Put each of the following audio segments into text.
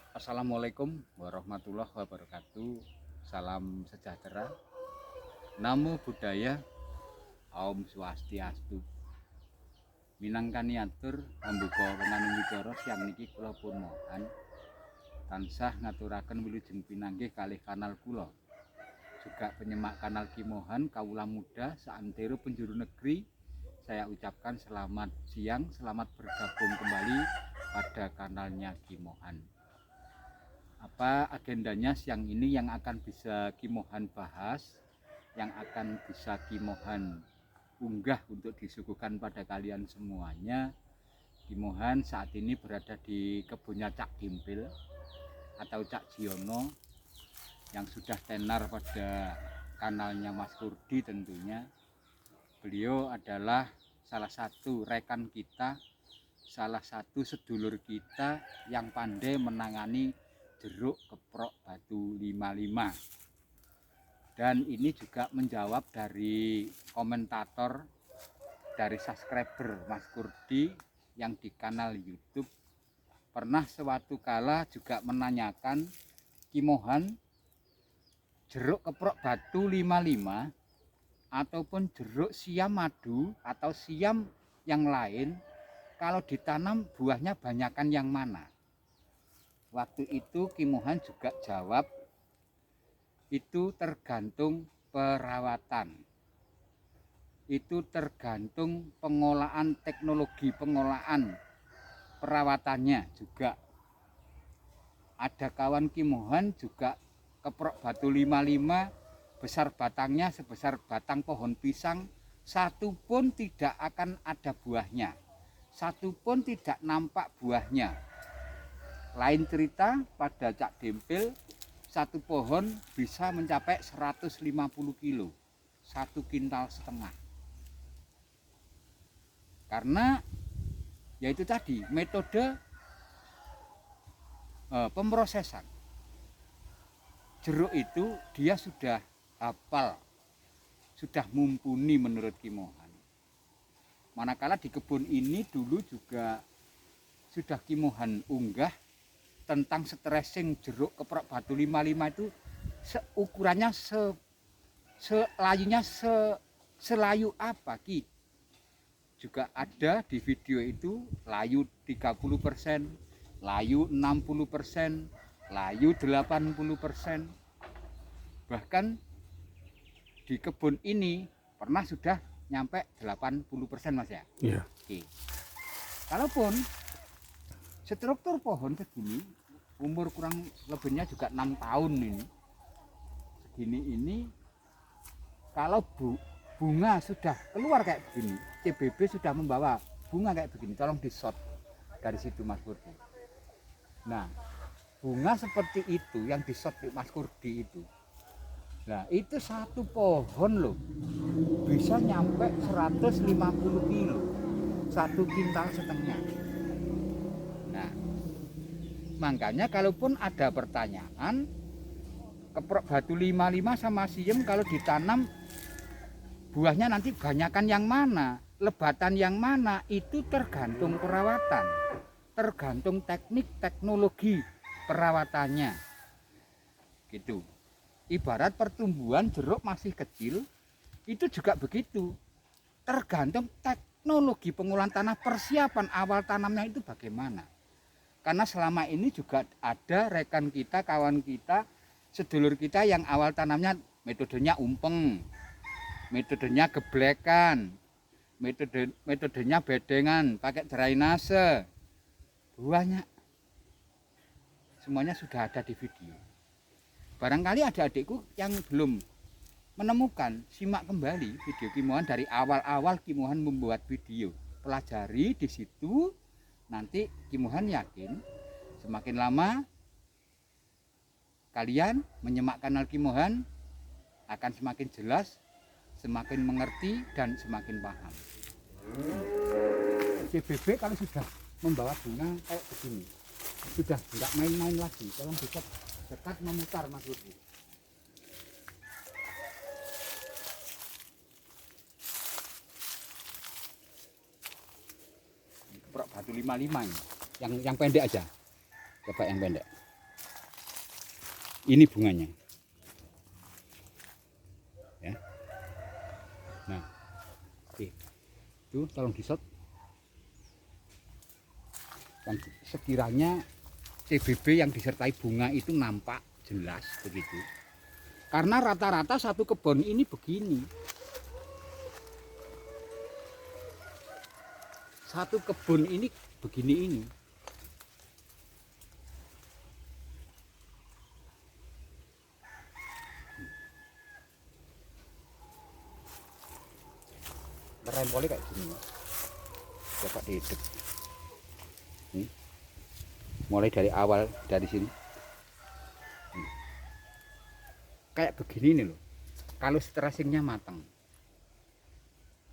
Assalamualaikum warahmatullahi wabarakatuh. Salam sejahtera. Namo Buddhaya. Om Swastiastu. Minangkani atur pambuka wenaning wicara siang niki kula pun mohan tansah ngaturaken wilujeng pinanggih kalih kanal kula. Juga penyemak kanal Kimohan kawula muda saantero penjuru negeri. Saya ucapkan selamat siang, selamat bergabung kembali pada kanalnya Kimohan. Apa agendanya siang ini yang akan bisa Kimohan bahas, yang akan bisa Kimohan unggah untuk disuguhkan pada kalian semuanya. Kimohan saat ini berada di kebunnya Cak Dimpil atau Cak Jiono yang sudah tenar pada kanalnya Mas Kurdi tentunya. Beliau adalah salah satu rekan kita, salah satu sedulur kita yang pandai menangani jeruk keprok batu 55. Dan ini juga menjawab dari komentator, dari subscriber Mas Kurdi yang di kanal YouTube pernah sewaktu kala juga menanyakan, Kimohan, jeruk keprok batu 55 ataupun jeruk siam madu atau siam yang lain kalau ditanam buahnya banyakan yang mana? Waktu itu Kimohan juga jawab, itu tergantung perawatan. Itu tergantung pengolahan teknologi, pengolahan perawatannya juga. Ada kawan Kimohan juga keprok batu 55, besar batangnya sebesar batang pohon pisang, satu pun tidak akan ada buahnya. Satu pun tidak nampak buahnya. Lain cerita pada Cak Dimpil, satu pohon bisa mencapai 150 kilo, 1,5 kintal. Karena yaitu tadi metode pemrosesan. Jeruk itu dia sudah hafal, sudah mumpuni menurut Kimohan. Manakala di kebun ini dulu juga sudah Kimohan unggah tentang stressing jeruk keprok batu 55 itu ukurannya selayunya selayu apa Ki? Juga ada di video itu layu 30%, layu 60%, layu 80%. Bahkan di kebun ini pernah sudah nyampe 80% Mas ya? Iya. Oke. Kalaupun struktur pohon segini, umur kurang lebihnya juga 6 tahun ini, segini ini, kalau bunga sudah keluar kayak begini, CBB sudah membawa bunga kayak begini, tolong di shot dari situ Mas Kurdi. Nah, bunga seperti itu yang di shot Mas Kurdi itu, nah itu satu pohon loh bisa nyampe 150 kilo, 1,5 kintal. Nah, makanya kalaupun ada pertanyaan, keprok batu 55 sama siem kalau ditanam buahnya nanti banyakan yang mana, lebatan yang mana, itu tergantung perawatan, tergantung teknik teknologi perawatannya. Gitu. Ibarat pertumbuhan jeruk masih kecil, itu juga begitu. Tergantung teknologi pengolahan tanah, persiapan awal tanamnya itu bagaimana. Karena selama ini juga ada rekan kita, kawan kita, sedulur kita yang awal tanamnya metodenya umpeng, metodenya geblekan, metodenya bedengan, pakai drainase. Banyak. Semuanya sudah ada di video. Barangkali ada adikku yang belum menemukan, simak kembali video Kimohan dari awal-awal Kimohan membuat video. Pelajari di situ, nanti Kimohan yakin semakin lama kalian menyemak kanal Kimohan akan semakin jelas, semakin mengerti dan semakin paham. CBB kalau sudah membawa bunga kayak begini, sudah tidak main-main lagi, tolong dekat memutar Mas Budi. Keprok batu 55 ini, yang pendek aja, coba yang pendek. Ini bunganya. Ya. Nah, oke. Itu tolong di-shot. Dan sekiranya CBB yang disertai bunga itu nampak jelas begitu. Karena rata-rata satu kebun ini begini. Satu kebun ini begini ini. Rempolnya kayak gini, Mas. Coba dihidup. Mulai dari awal dari sini. Kayak begini nih loh. Kalau stressingnya matang.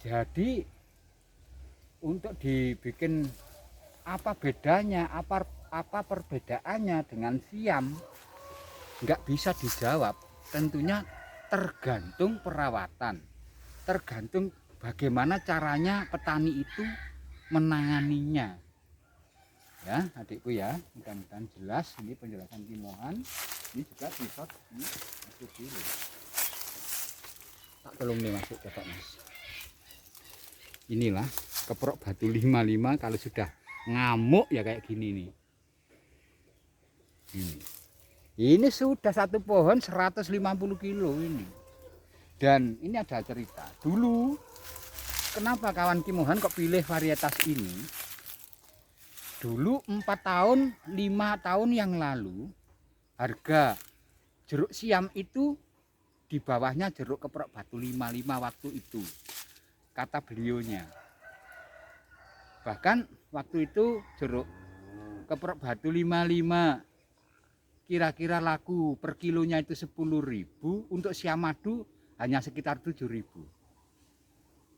Jadi untuk dibikin apa bedanya, apa perbedaannya dengan siam, nggak bisa dijawab. Tentunya tergantung perawatan, tergantung bagaimana caranya petani itu menanganinya. Ya adikku ya, mudah-mudahan jelas ini penjelasan Kimohan. Ini juga di-shot, ini masuk dulu. Tak tolong nih masuk coba Mas. Inilah keprok batu 55 kalau sudah ngamuk ya kayak gini nih. Ini sudah satu pohon 150 kilo ini. Dan ini ada cerita. Dulu kenapa kawan Kimohan kok pilih varietas ini? Dulu 4 tahun, 5 tahun yang lalu harga jeruk siam itu di bawahnya jeruk keprok batu 55 waktu itu. Kata beliaunya. Bahkan waktu itu jeruk keprok batu 55 kira-kira laku per kilonya itu 10.000, untuk siam madu hanya sekitar 7.000.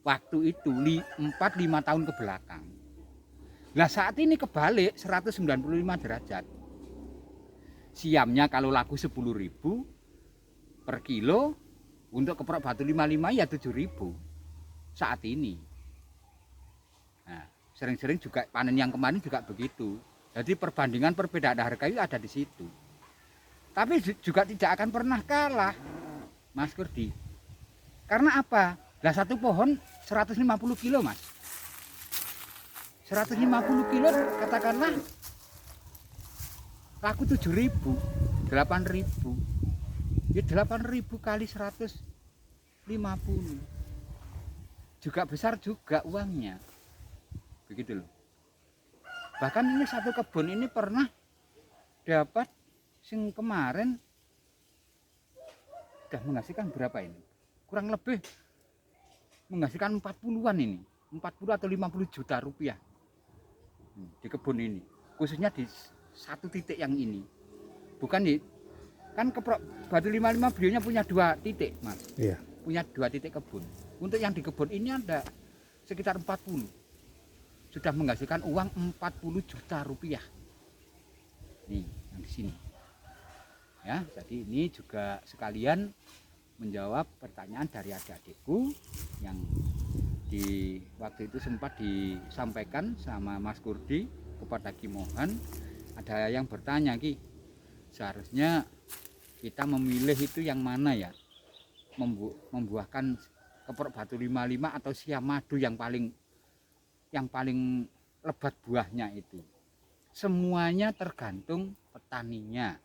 Waktu itu 4-5 tahun ke belakang. Nah saat ini kebalik 195 derajat. Siamnya kalau laku 10.000 per kilo, untuk keprok batu 55 ya 7.000 saat ini. Nah, sering-sering juga panen yang kemarin juga begitu. Jadi perbandingan perbedaan harga itu ada di situ. Tapi juga tidak akan pernah kalah, Mas Kurdi. Karena apa? Lah satu pohon 150 kilo, Mas. 150 kilo katakanlah laku 7.000, 8.000. Ya 8.000 kali 150. Juga besar juga uangnya. Begitu loh. Bahkan ini satu kebun ini pernah dapat sing kemarin sudah menghasilkan berapa ini? Kurang lebih menghasilkan 40-an ini. 40 atau 50 juta rupiah. Di kebun ini, khususnya di satu titik yang ini, bukan di kan keprok batu 55 beliaunya punya 2 titik Mas, iya. Punya 2 titik kebun. Untuk yang di kebun ini ada sekitar 40, sudah menghasilkan uang 40 juta rupiah. Nih yang di sini, ya. Jadi ini juga sekalian menjawab pertanyaan dari adik-adikku yang di waktu itu sempat disampaikan sama Mas Kurdi kepada Kimohan. Ada yang bertanya, Ki, seharusnya kita memilih itu yang mana ya, membuahkan keprok batu 55 atau siam madu yang paling lebat buahnya itu. Semuanya tergantung petaninya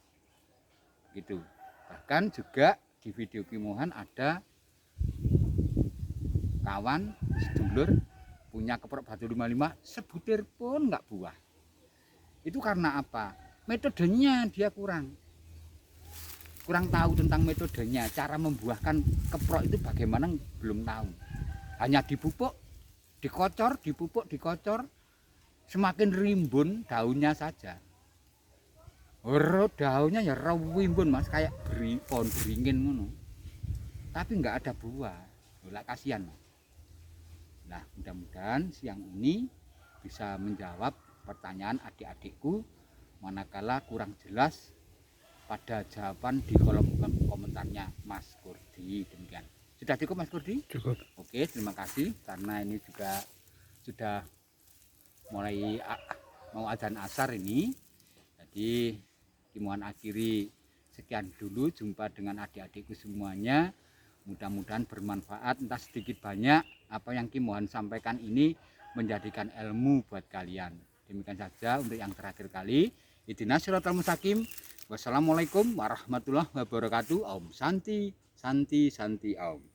gitu. Bahkan juga di video Kimohan ada kawan sedulur punya keprok batu 55 sebutir pun nggak buah. Itu karena apa? Metodenya dia kurang tahu tentang metodenya, cara membuahkan keprok itu bagaimana belum tahu. Hanya dipupuk, dikocor, dipupuk, dikocor, semakin rimbun daunnya saja. Daunnya ya rimbun Mas, kayak pohon beringin ngono. Tapi nggak ada buah. Lah kasihan Mas. Nah, mudah-mudahan siang ini bisa menjawab pertanyaan adik-adikku, manakala kurang jelas pada jawaban di kolom komentarnya Mas Kurdi. Demikian. Sudah cukup Mas Kurdi? Cukup. Oke, terima kasih karena ini juga sudah mulai mau azan asar ini. Jadi Kimohan akhiri Sekian dulu, jumpa dengan adik-adikku semuanya. Mudah-mudahan bermanfaat, entah sedikit banyak apa yang Ki Mohan sampaikan ini menjadikan ilmu buat kalian. Demikian saja untuk yang terakhir kali. Ihdinas siratal mustaqim. Wassalamualaikum warahmatullahi wabarakatuh. Om Santi, Santi, Santi Om.